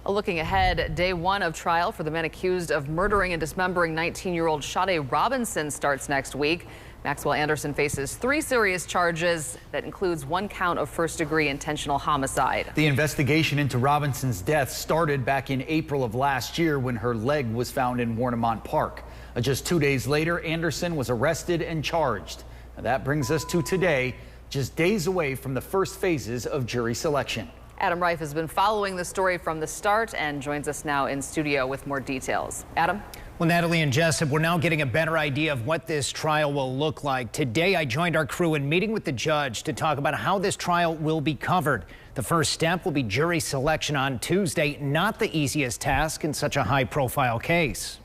Looking ahead, day one of trial for the men accused of murdering and dismembering 19-year-old Sade Robinson starts next week. Maxwell Anderson faces 3 serious charges that includes 1 count of first-degree intentional homicide. The investigation into Robinson's death started back in April of last year when her leg was found in Warnemont Park. Just 2 days later, Anderson was arrested and charged. Now that brings us to today, just days away from the first phases of jury selection. Adam Reif has been following the story from the start and joins us now in studio with more details. Adam? Well, Natalie and Jessup, we're now getting a better idea of what this trial will look like. Today, I joined our crew in meeting with the judge to talk about how this trial will be covered. The first step will be jury selection on Tuesday, not the easiest task in such a high-profile case.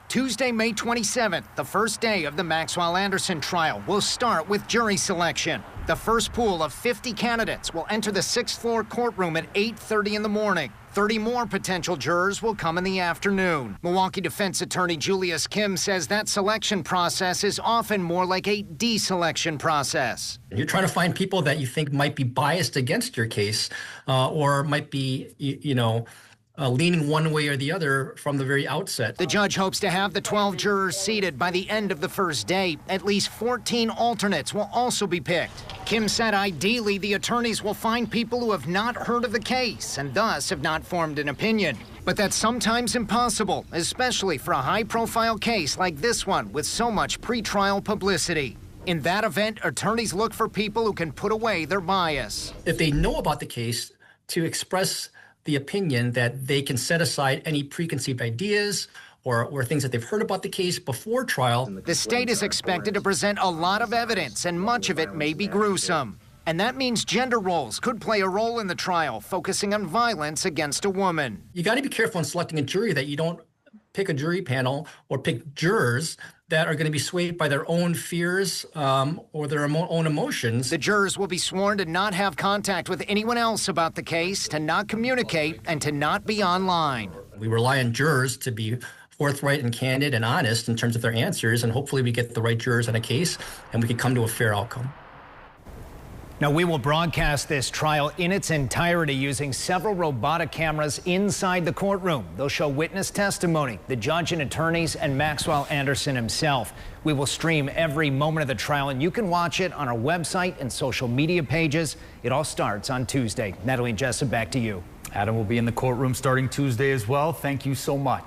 Tuesday, May 27th, the first day of the Maxwell Anderson trial, will start with jury selection. The first pool of 50 candidates will enter the 6th floor courtroom at 8:30 in the morning. 30 more potential jurors will come in the afternoon. Milwaukee defense attorney Julius Kim says that selection process is often more like a deselection process. You're trying to find people that you think might be biased against your case or might be, leaning one way or the other from the very outset. The judge hopes to have the 12 jurors seated by the end of the first day. At least 14 alternates will also be picked. Kim said ideally the attorneys will find people who have not heard of the case and thus have not formed an opinion. But that's sometimes impossible, especially for a high-profile case like this one with so much pretrial publicity. In that event, attorneys look for people who can put away their bias. If they know about the case, to express the opinion that they can set aside any preconceived ideas or things that they've heard about the case before trial. The state is expected to present a lot of evidence, and much of it may be gruesome. And that means gender roles could play a role in the trial, focusing on violence against a woman. You got to be careful in selecting a jury that you don't pick a jury panel or pick jurors that are going to be swayed by their own fears or their own emotions. The jurors will be sworn to not have contact with anyone else about the case, to not communicate, and to not be online. We rely on jurors to be forthright and candid and honest in terms of their answers, and hopefully we get the right jurors on a case and we can come to a fair outcome. Now, we will broadcast this trial in its entirety using several robotic cameras inside the courtroom. They'll show witness testimony, the judge and attorneys, and Maxwell Anderson himself. We will stream every moment of the trial, and you can watch it on our website and social media pages. It all starts on Tuesday. Natalie and Jessup, back to you. Adam will be in the courtroom starting Tuesday as well. Thank you so much.